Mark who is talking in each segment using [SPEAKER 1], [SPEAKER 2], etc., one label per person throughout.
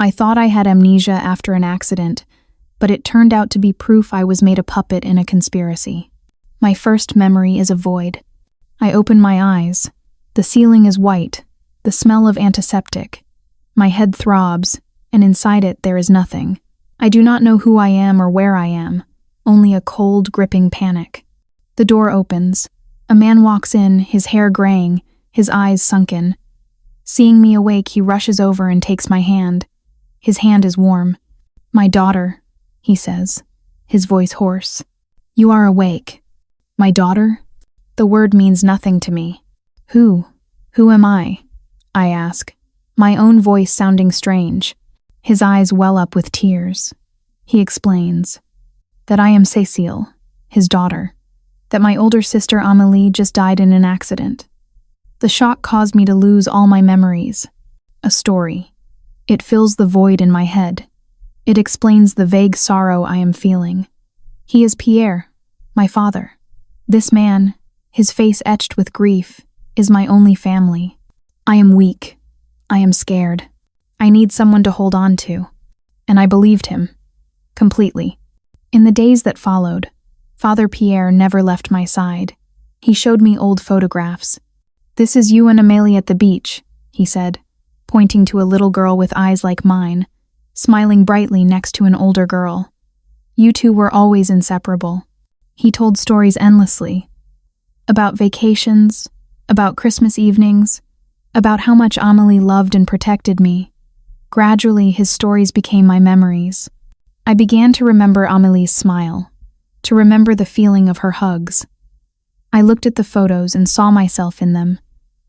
[SPEAKER 1] I thought I had amnesia after an accident, but it turned out to be proof I was made a puppet in a conspiracy. My first memory is a void. I open my eyes. The ceiling is white, the smell of antiseptic. My head throbs, and inside it there is nothing. I do not know who I am or where I am, only a cold, gripping panic. The door opens. A man walks in, his hair graying, his eyes sunken. Seeing me awake, he rushes over and takes my hand. His hand is warm. "My daughter," he says, his voice hoarse. "You are awake." My daughter? The word means nothing to me. Who am I ask, my own voice sounding strange. His eyes well up with tears. He explains that I am Cécile, his daughter, that my older sister Amélie just died in an accident. The shock caused me to lose all my memories. A story. It fills the void in my head. It explains the vague sorrow I am feeling. He is Pierre, my father. This man, his face etched with grief, is my only family. I am weak. I am scared. I need someone to hold on to. And I believed him. Completely. In the days that followed, Father Pierre never left my side. He showed me old photographs. "This is you and Amélie at the beach," he said, pointing to a little girl with eyes like mine, smiling brightly next to an older girl. "You two were always inseparable." He told stories endlessly. About vacations, about Christmas evenings, about how much Amélie loved and protected me. Gradually, his stories became my memories. I began to remember Amélie's smile, to remember the feeling of her hugs. I looked at the photos and saw myself in them,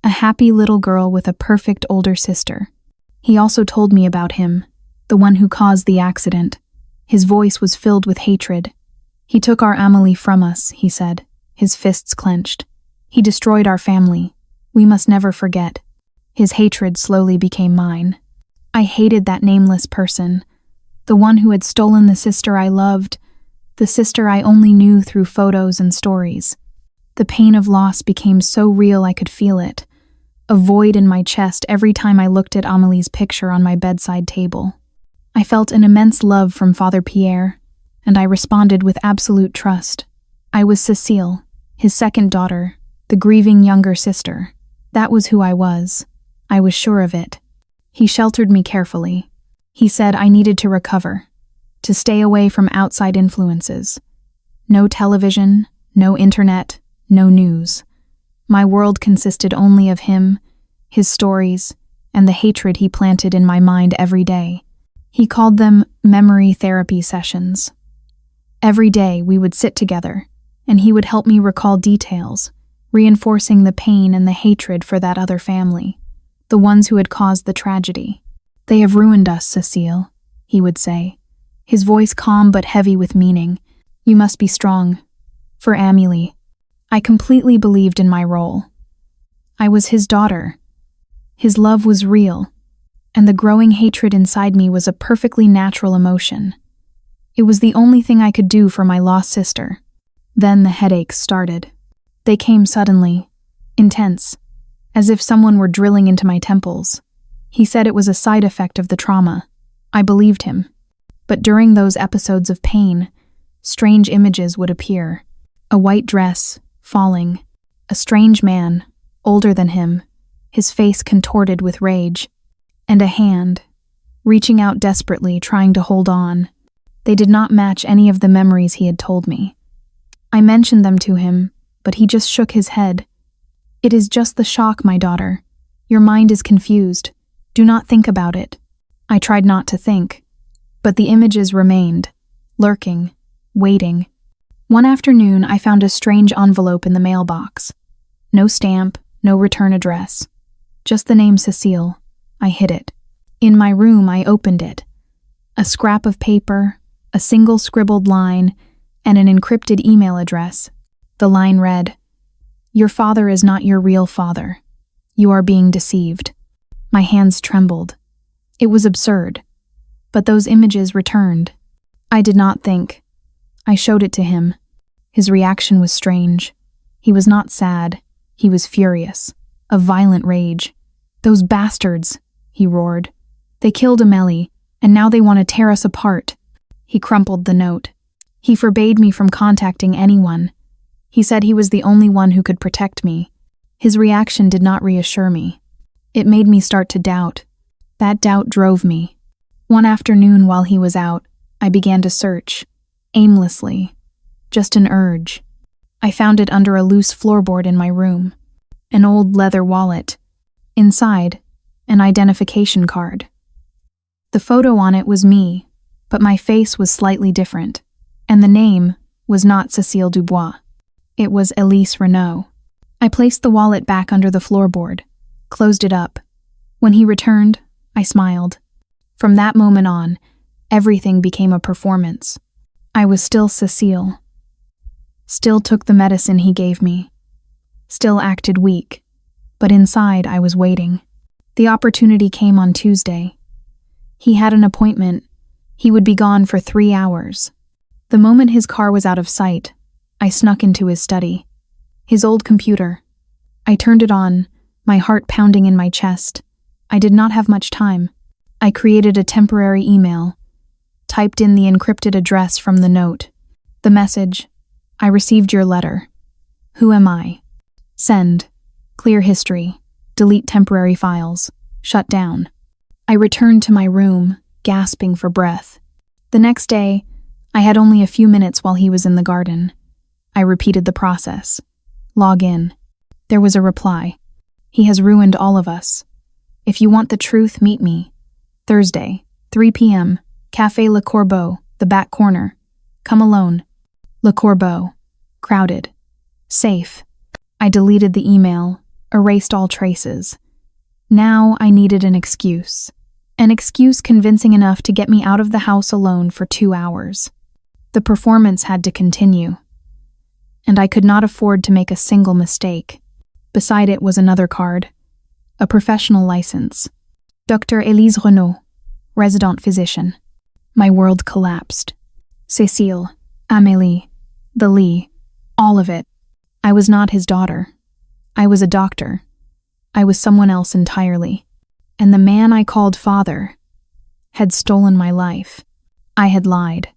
[SPEAKER 1] a happy little girl with a perfect older sister. He also told me about him, the one who caused the accident. His voice was filled with hatred. "He took our Amélie from us," he said, his fists clenched. "He destroyed our family. We must never forget." His hatred slowly became mine. I hated that nameless person, the one who had stolen the sister I loved, the sister I only knew through photos and stories. The pain of loss became so real I could feel it, a void in my chest every time I looked at Amélie's picture on my bedside table. I felt an immense love from Father Pierre, and I responded with absolute trust. I was Cécile, his second daughter, the grieving younger sister. That was who I was. I was sure of it. He sheltered me carefully. He said I needed to recover, to stay away from outside influences. No television, no internet, no news. My world consisted only of him, his stories, and the hatred he planted in my mind every day. He called them memory therapy sessions. Every day we would sit together, and he would help me recall details, reinforcing the pain and the hatred for that other family, the ones who had caused the tragedy. "They have ruined us, Cécile," he would say, his voice calm but heavy with meaning. "You must be strong. For Amélie." I completely believed in my role. I was his daughter. His love was real, and the growing hatred inside me was a perfectly natural emotion. It was the only thing I could do for my lost sister. Then the headaches started. They came suddenly, intense, as if someone were drilling into my temples. He said it was a side effect of the trauma. I believed him. But during those episodes of pain, strange images would appear. A white dress, falling. A strange man, older than him, his face contorted with rage. And a hand, reaching out desperately, trying to hold on. They did not match any of the memories he had told me. I mentioned them to him, but he just shook his head. "It is just the shock, my daughter. Your mind is confused. Do not think about it." I tried not to think, but the images remained, lurking, waiting. One afternoon, I found a strange envelope in the mailbox. No stamp, no return address. Just the name Cécile. I hid it. In my room, I opened it. A scrap of paper, a single scribbled line, and an encrypted email address. The line read, "Your father is not your real father. You are being deceived." My hands trembled. It was absurd. But those images returned. I did not think. I showed it to him. His reaction was strange. He was not sad. He was furious. A violent rage. "Those bastards!" he roared. "They killed Amélie. And now they want to tear us apart. He crumpled the note. He forbade me from contacting anyone. He said he was the only one who could protect me. His reaction did not reassure me. It made me start to doubt. That doubt drove me. One afternoon while he was out, I began to search, aimlessly, just an urge. I found it under a loose floorboard in my room, an old leather wallet. Inside, an identification card. The photo on it was me, but my face was slightly different, and the name was not Cécile Dubois. It was Elise Renaud. I placed the wallet back under the floorboard, closed it up. When he returned, I smiled. From that moment on, everything became a performance. I was still Cécile. Still took the medicine he gave me. Still acted weak, but inside I was waiting. The opportunity came on Tuesday. He had an appointment. He would be gone for 3 hours. The moment his car was out of sight, I snuck into his study. His old computer. I turned it on, my heart pounding in my chest. I did not have much time. I created a temporary email, typed in the encrypted address from the note. The message: I received your letter. Who am I? Send. Clear history. Delete temporary files. Shut down. I returned to my room, gasping for breath. The next day, I had only a few minutes while he was in the garden. I repeated the process. Log in. There was a reply. He has ruined all of us. If you want the truth, meet me. Thursday, 3 p.m., Café Le Corbeau, the back corner. Come alone. Le Corbeau. Crowded. Safe. I deleted the email, erased all traces. Now I needed an excuse. An excuse convincing enough to get me out of the house alone for 2 hours. The performance had to continue. And I could not afford to make a single mistake. Beside it was another card. A professional license. Dr. Elise Renaud, resident physician. My world collapsed. Cécile, Amélie, the Lee, all of it. I was not his daughter. I was a doctor. I was someone else entirely. And the man I called father had stolen my life. I had lied.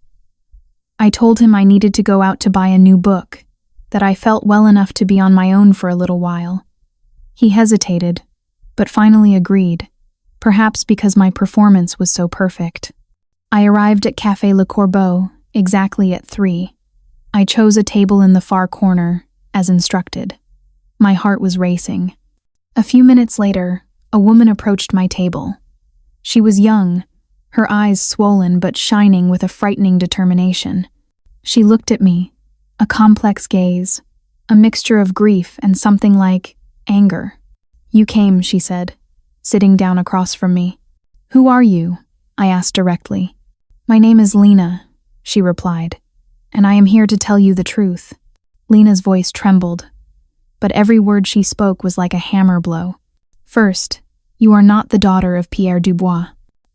[SPEAKER 1] I told him I needed to go out to buy a new book, that I felt well enough to be on my own for a little while. He hesitated, but finally agreed, perhaps because my performance was so perfect. I arrived at Café Le Corbeau exactly at 3. I chose a table in the far corner, as instructed. My heart was racing. A few minutes later, a woman approached my table. She was young, her eyes swollen but shining with a frightening determination. She looked at me, a complex gaze, a mixture of grief and something like anger. You came, she said, sitting down across from me. Who are you? I asked directly. My name is Lena, she replied, and I am here to tell you the truth. Lena's voice trembled, but every word she spoke was like a hammer blow. First, you are not the daughter of Pierre Dubois.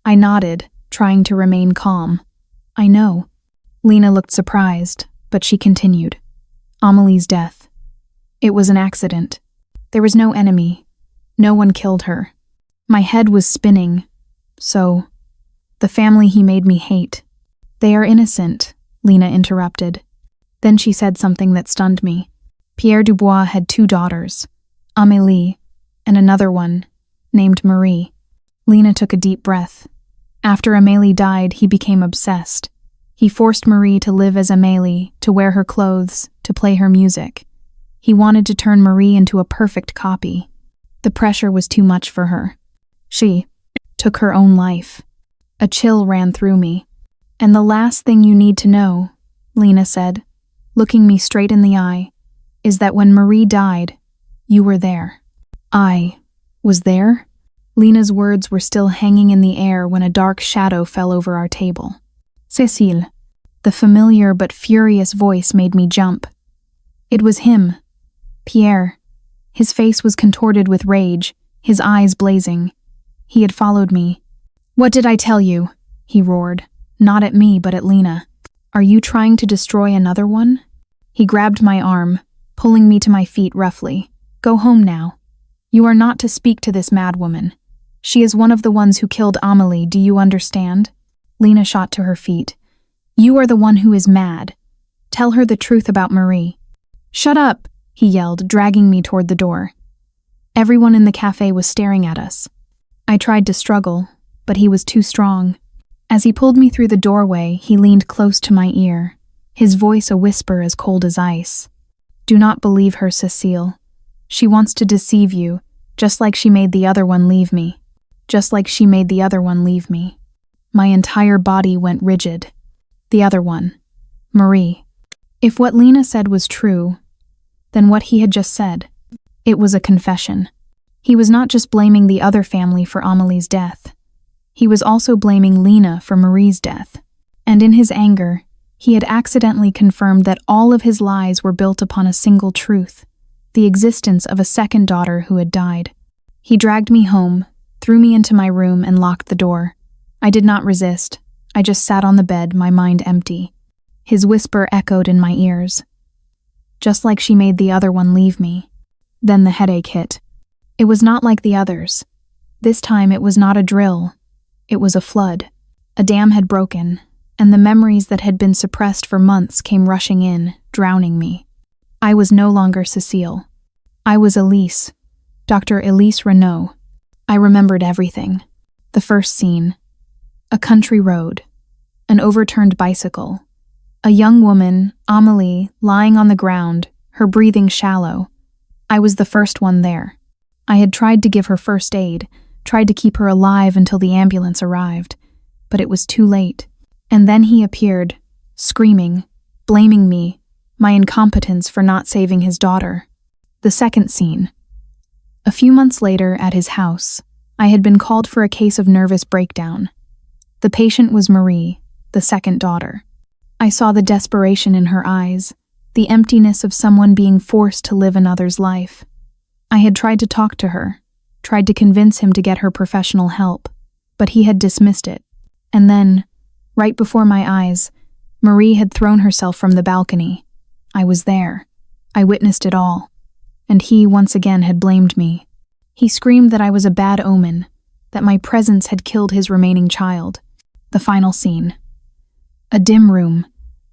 [SPEAKER 1] I nodded, trying to remain calm. I know. Lena looked surprised, but she continued. Amélie's death. It was an accident. There was no enemy. No one killed her. My head was spinning. So, the family he made me hate. They are innocent, Lena interrupted. Then she said something that stunned me. Pierre Dubois had 2 daughters, Amélie, and another one, named Marie. Lena took a deep breath. After Amélie died, he became obsessed. He forced Marie to live as Amélie, to wear her clothes, to play her music. He wanted to turn Marie into a perfect copy. The pressure was too much for her. She took her own life. A chill ran through me. And the last thing you need to know, Lena said, looking me straight in the eye, is that when Marie died, you were there. I was there? Lena's words were still hanging in the air when a dark shadow fell over our table. Cécile. The familiar but furious voice made me jump. It was him. Pierre. His face was contorted with rage, his eyes blazing. He had followed me. What did I tell you? He roared, not at me but at Lena. Are you trying to destroy another one? He grabbed my arm, pulling me to my feet roughly. Go home now. You are not to speak to this madwoman. She is one of the ones who killed Amélie, do you understand? Lena shot to her feet. "You are the one who is mad. Tell her the truth about Marie." "Shut up," he yelled, dragging me toward the door. Everyone in the cafe was staring at us. I tried to struggle, but he was too strong. As he pulled me through the doorway, he leaned close to my ear, his voice a whisper as cold as ice. "Do not believe her, Cecile. She wants to deceive you, just like she made the other one leave me. Just like she made the other one leave me." My entire body went rigid. The other one. Marie. If what Lena said was true, then what he had just said, it was a confession. He was not just blaming the other family for Amelie's death. He was also blaming Lena for Marie's death. And in his anger, he had accidentally confirmed that all of his lies were built upon a single truth, the existence of a second daughter who had died. He dragged me home, threw me into my room, and locked the door. I did not resist. I just sat on the bed, my mind empty. His whisper echoed in my ears. "Just like she made the other one leave me." Then the headache hit. It was not like the others. This time it was not a drill. It was a flood. A dam had broken, and the memories that had been suppressed for months came rushing in, drowning me. I was no longer Cecile. I was Elise, Dr. Elise Renaud. I remembered everything. The first scene. A country road. An overturned bicycle. A young woman, Amelie, lying on the ground, her breathing shallow. I was the first one there. I had tried to give her first aid, tried to keep her alive until the ambulance arrived, but it was too late. And then he appeared, screaming, blaming me, my incompetence for not saving his daughter. The second scene. A few months later, at his house, I had been called for a case of nervous breakdown. The patient was Marie, the second daughter. I saw the desperation in her eyes, the emptiness of someone being forced to live another's life. I had tried to talk to her, tried to convince him to get her professional help, but he had dismissed it. And then, right before my eyes, Marie had thrown herself from the balcony. I was there. I witnessed it all. And he, once again, had blamed me. He screamed that I was a bad omen, that my presence had killed his remaining child. The final scene. A dim room,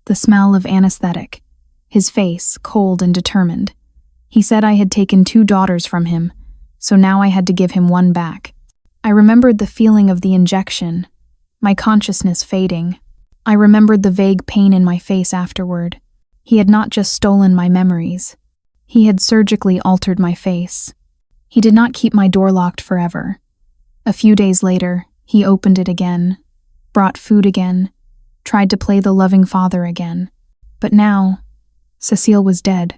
[SPEAKER 1] the smell of anesthetic, his face cold and determined. He said I had taken 2 daughters from him, so now I had to give him 1 back. I remembered the feeling of the injection, my consciousness fading. I remembered the vague pain in my face afterward. He had not just stolen my memories. He had surgically altered my face. He did not keep my door locked forever. A few days later, he opened it again, brought food again, tried to play the loving father again. But now, Cecile was dead.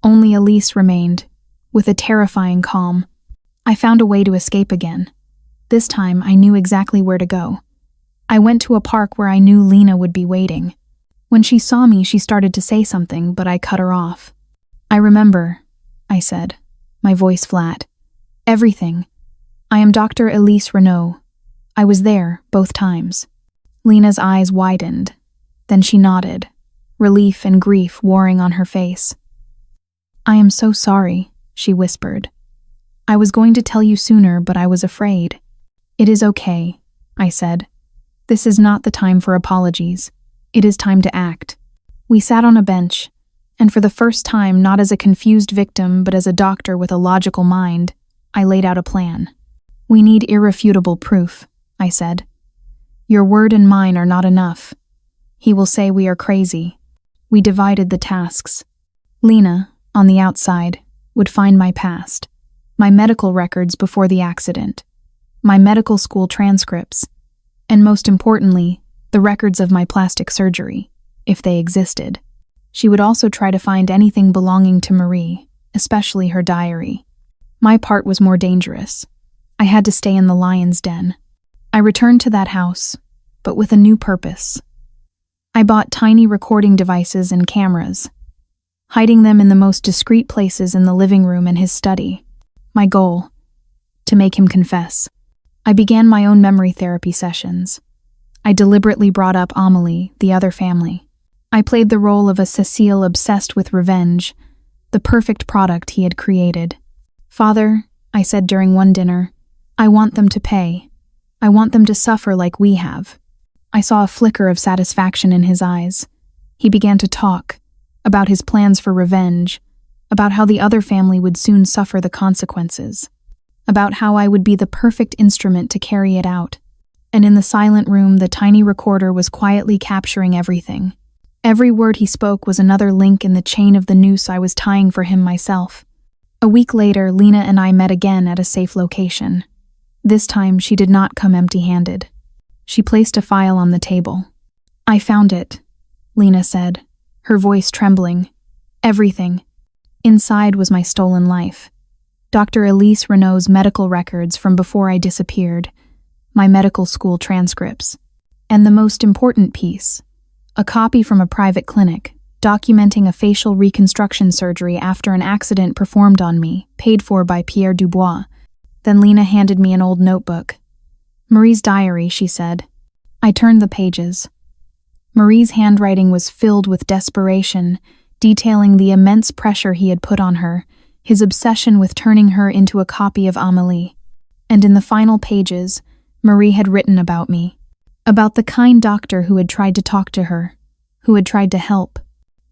[SPEAKER 1] Only Elise remained, with a terrifying calm. I found a way to escape again. This time, I knew exactly where to go. I went to a park where I knew Lena would be waiting. When she saw me, she started to say something, but I cut her off. "I remember," I said, my voice flat. "Everything. I am Dr. Elise Renaud. I was there, both times." Lena's eyes widened. Then she nodded, relief and grief warring on her face. "I am so sorry," she whispered. "I was going to tell you sooner, but I was afraid." "It is okay," I said. "This is not the time for apologies. It is time to act." We sat on a bench, and for the first time, not as a confused victim, but as a doctor with a logical mind, I laid out a plan. "We need irrefutable proof," I said. "Your word and mine are not enough. He will say we are crazy." We divided the tasks. Lena, on the outside, would find my past, my medical records before the accident, my medical school transcripts, and most importantly, the records of my plastic surgery, if they existed. She would also try to find anything belonging to Marie, especially her diary. My part was more dangerous. I had to stay in the lion's den. I returned to that house, but with a new purpose. I bought tiny recording devices and cameras, hiding them in the most discreet places in the living room and his study. My goal: to make him confess. I began my own memory therapy sessions. I deliberately brought up Amelie, the other family. I played the role of a Cecile obsessed with revenge, the perfect product he had created. "Father," I said during one dinner, "I want them to pay. I want them to suffer like we have. I saw a flicker of satisfaction in his eyes. He began to talk about his plans for revenge, about how the other family would soon suffer the consequences, about how I would be the perfect instrument to carry it out. And in the silent room, the tiny recorder was quietly capturing everything. Every word he spoke was another link in the chain of the noose I was tying for him myself. A week later, Lena and I met again at a safe location. This time, she did not come empty-handed. She placed a file on the table. "I found it," Lena said, her voice trembling. "Everything. Inside was my stolen life. Dr. Elise Renault's medical records from before I disappeared, my medical school transcripts, and the most important piece, a copy from a private clinic documenting a facial reconstruction surgery after an accident performed on me, paid for by Pierre Dubois." Then Lena handed me an old notebook. "Marie's diary," she said. I turned the pages. Marie's handwriting was filled with desperation, detailing the immense pressure he had put on her, his obsession with turning her into a copy of Amélie. And in the final pages, Marie had written about me, about the kind doctor who had tried to talk to her, who had tried to help.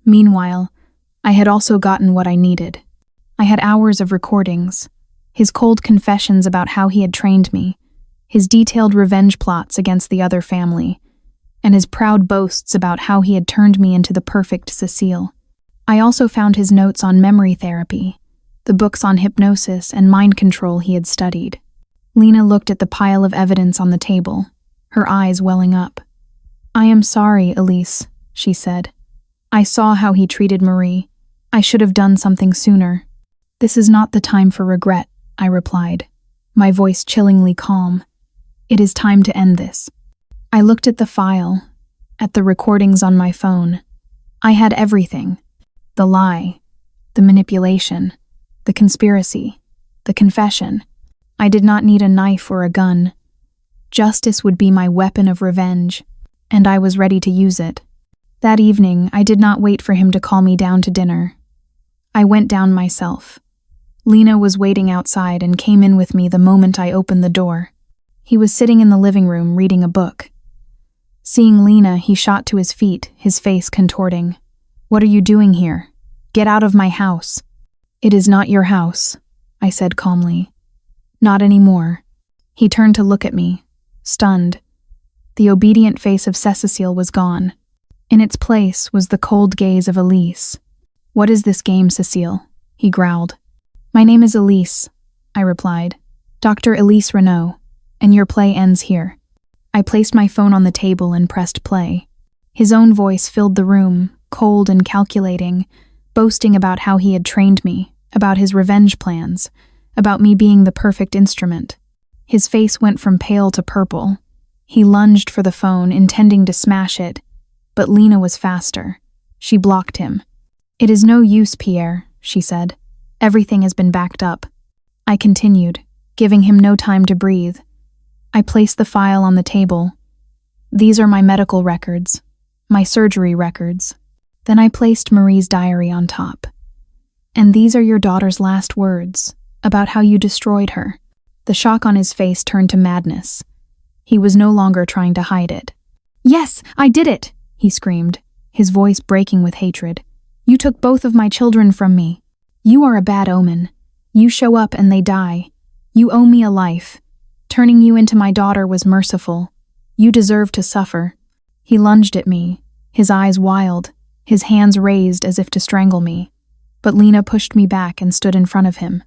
[SPEAKER 1] Meanwhile, I had also gotten what I needed. I had hours of recordings, his cold confessions about how he had trained me, his detailed revenge plots against the other family, and his proud boasts about how he had turned me into the perfect Cécile. I also found his notes on memory therapy, the books on hypnosis and mind control he had studied. Lena looked at the pile of evidence on the table, her eyes welling up. "I am sorry, Elise," she said. "I saw how he treated Marie. I should have done something sooner." "This is not the time for regret," I replied, my voice chillingly calm. "It is time to end this." I looked at the file, at the recordings on my phone. I had everything. The lie, the manipulation, the conspiracy, the confession. I did not need a knife or a gun. Justice would be my weapon of revenge, and I was ready to use it. That evening, I did not wait for him to call me down to dinner. I went down myself. Lena was waiting outside and came in with me the moment I opened the door. He was sitting in the living room reading a book. Seeing Lena, he shot to his feet, his face contorting. "What are you doing here? Get out of my house." "It is not your house," I said calmly. "Not anymore." He turned to look at me, stunned. The obedient face of Cécile was gone. In its place was the cold gaze of Elise. "What is this game, Cécile?" he growled. "My name is Elise," I replied. "Dr. Elise Renault, and your play ends here." I placed my phone on the table and pressed play. His own voice filled the room, cold and calculating, boasting about how he had trained me, about his revenge plans, about me being the perfect instrument. His face went from pale to purple. He lunged for the phone, intending to smash it, but Lena was faster. She blocked him. "It is no use, Pierre," she said. "Everything has been backed up." I continued, giving him no time to breathe. I placed the file on the table. "These are my medical records, my surgery records." Then I placed Marie's diary on top. "And these are your daughter's last words, about how you destroyed her." The shock on his face turned to madness. He was no longer trying to hide it. "Yes, I did it!" he screamed, his voice breaking with hatred. "You took both of my children from me. You are a bad omen. You show up and they die. You owe me a life. Turning you into my daughter was merciful. You deserve to suffer." He lunged at me, his eyes wild, his hands raised as if to strangle me. But Lena pushed me back and stood in front of him.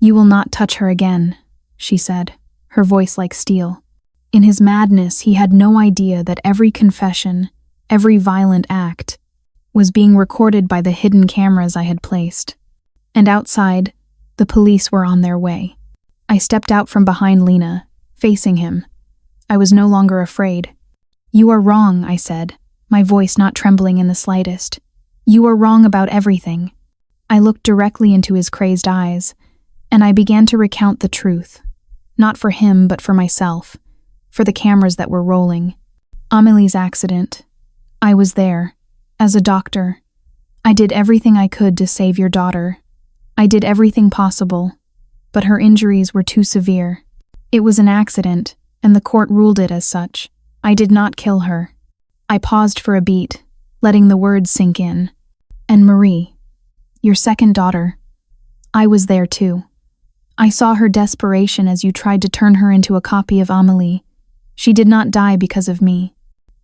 [SPEAKER 1] "You will not touch her again," she said, her voice like steel. In his madness, he had no idea that every confession, every violent act, was being recorded by the hidden cameras I had placed. And outside, the police were on their way. I stepped out from behind Lena, facing him. I was no longer afraid. "You are wrong," I said, my voice not trembling in the slightest. "You are wrong about everything." I looked directly into his crazed eyes, and I began to recount the truth, not for him but for myself, for the cameras that were rolling. Amélie's accident. I was there, as a doctor. I did everything I could to save your daughter. I did everything possible, but her injuries were too severe. It was an accident, and the court ruled it as such. I did not kill her. I paused for a beat, letting the words sink in. And Marie, your second daughter, I was there too. I saw her desperation as you tried to turn her into a copy of Amélie. She did not die because of me.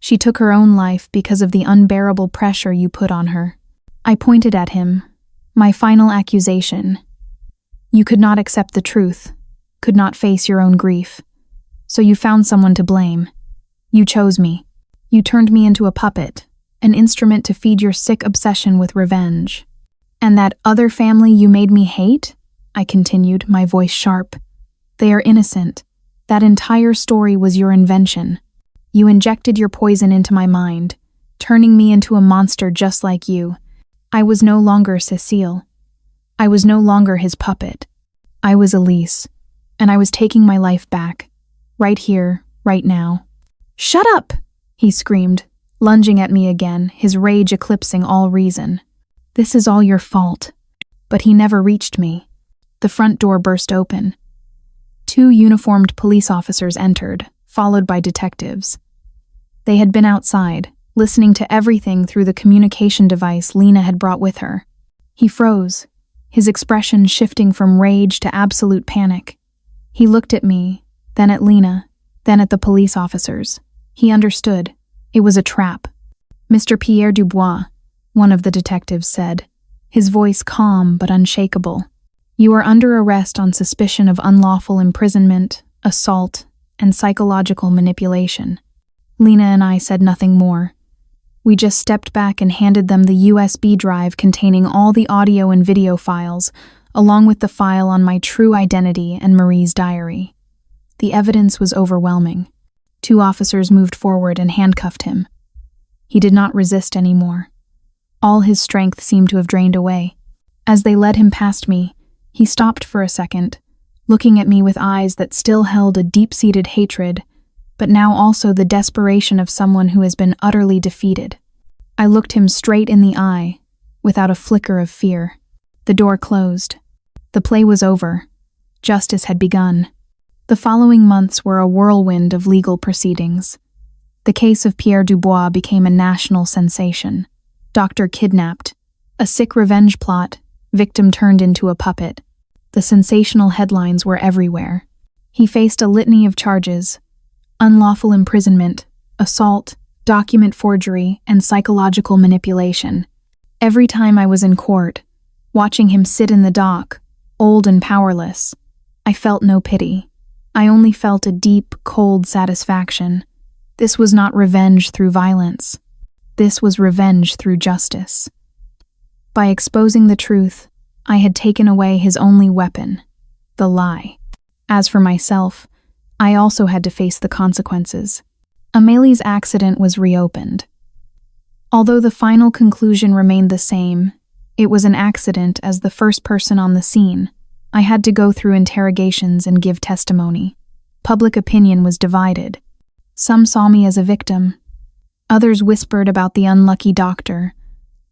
[SPEAKER 1] She took her own life because of the unbearable pressure you put on her. I pointed at him, my final accusation. You could not accept the truth, could not face your own grief. So you found someone to blame. You chose me. You turned me into a puppet, an instrument to feed your sick obsession with revenge. And that other family you made me hate? I continued, my voice sharp. They are innocent. That entire story was your invention. You injected your poison into my mind, turning me into a monster just like you. I was no longer Cécile. I was no longer his puppet. I was Elise, and I was taking my life back. Right here, right now. Shut up! He screamed, lunging at me again, his rage eclipsing all reason. This is all your fault. But he never reached me. The front door burst open. 2 uniformed police officers entered, followed by detectives. They had been outside, listening to everything through the communication device Lena had brought with her. He froze, his expression shifting from rage to absolute panic. He looked at me, then at Lena, then at the police officers. He understood. It was a trap. Mr. Pierre Dubois, one of the detectives said, his voice calm but unshakable. You are under arrest on suspicion of unlawful imprisonment, assault, and psychological manipulation. Lena and I said nothing more. We just stepped back and handed them the USB drive containing all the audio and video files, along with the file on my true identity and Marie's diary. The evidence was overwhelming. 2 officers moved forward and handcuffed him. He did not resist anymore. All his strength seemed to have drained away. As they led him past me, he stopped for a second, looking at me with eyes that still held a deep-seated hatred, but now also the desperation of someone who has been utterly defeated. I looked him straight in the eye, without a flicker of fear. The door closed. The play was over. Justice had begun. The following months were a whirlwind of legal proceedings. The case of Pierre Dubois became a national sensation. Doctor kidnapped. A sick revenge plot. Victim turned into a puppet. The sensational headlines were everywhere. He faced a litany of charges: unlawful imprisonment, assault, document forgery, and psychological manipulation. Every time I was in court, watching him sit in the dock, old and powerless, I felt no pity. I only felt a deep, cold satisfaction. This was not revenge through violence. This was revenge through justice. By exposing the truth, I had taken away his only weapon, the lie. As for myself, I also had to face the consequences. Amélie's accident was reopened. Although the final conclusion remained the same, it was an accident as the first person on the scene. I had to go through interrogations and give testimony. Public opinion was divided. Some saw me as a victim. Others whispered about the unlucky doctor,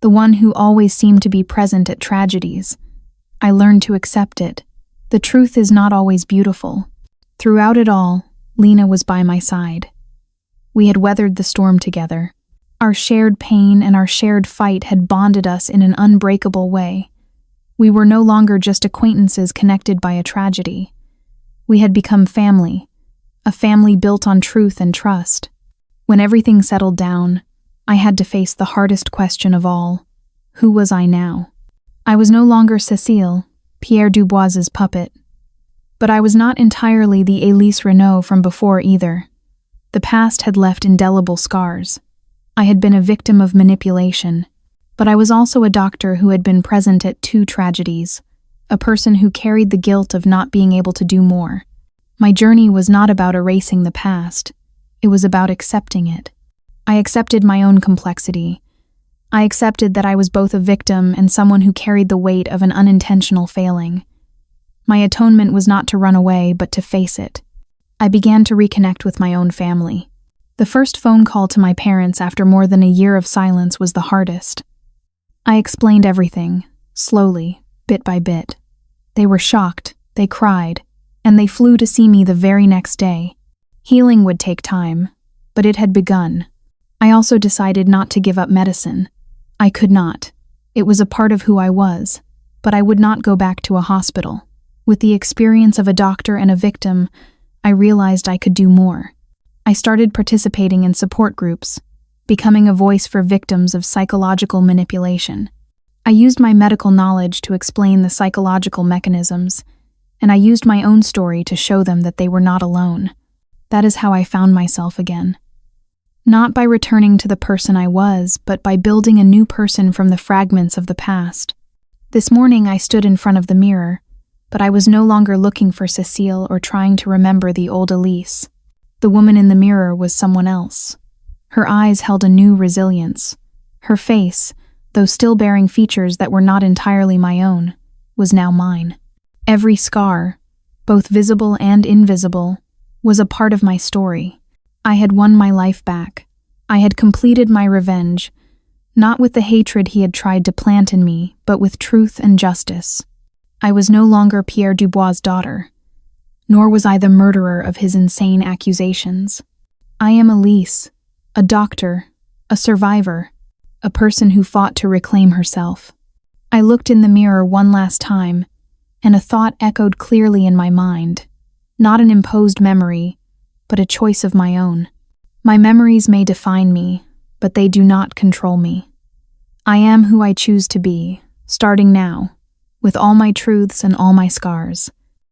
[SPEAKER 1] the one who always seemed to be present at tragedies. I learned to accept it. The truth is not always beautiful. Throughout it all, Lena was by my side. We had weathered the storm together. Our shared pain and our shared fight had bonded us in an unbreakable way. We were no longer just acquaintances connected by a tragedy. We had become family, a family built on truth and trust. When everything settled down, I had to face the hardest question of all. Who was I now? I was no longer Cécile, Pierre Dubois's puppet. But I was not entirely the Elise Renaud from before either. The past had left indelible scars. I had been a victim of manipulation, but I was also a doctor who had been present at 2 tragedies, a person who carried the guilt of not being able to do more. My journey was not about erasing the past. It was about accepting it. I accepted my own complexity. I accepted that I was both a victim and someone who carried the weight of an unintentional failing. My atonement was not to run away, but to face it. I began to reconnect with my own family. The first phone call to my parents after more than a year of silence was the hardest. I explained everything, slowly, bit by bit. They were shocked, they cried, and they flew to see me the very next day. Healing would take time, but it had begun. I also decided not to give up medicine. I could not. It was a part of who I was, but I would not go back to a hospital. With the experience of a doctor and a victim, I realized I could do more. I started participating in support groups, becoming a voice for victims of psychological manipulation. I used my medical knowledge to explain the psychological mechanisms, and I used my own story to show them that they were not alone. That is how I found myself again. Not by returning to the person I was, but by building a new person from the fragments of the past. This morning I stood in front of the mirror, but I was no longer looking for Cecile or trying to remember the old Elise. The woman in the mirror was someone else. Her eyes held a new resilience. Her face, though still bearing features that were not entirely my own, was now mine. Every scar, both visible and invisible, was a part of my story. I had won my life back. I had completed my revenge, not with the hatred he had tried to plant in me, but with truth and justice. I was no longer Pierre Dubois' daughter, nor was I the murderer of his insane accusations. I am Elise, a doctor, a survivor, a person who fought to reclaim herself. I looked in the mirror one last time, and a thought echoed clearly in my mind, not an imposed memory, but a choice of my own. My memories may define me, but they do not control me. I am who I choose to be, starting now, with all my truths and all my scars.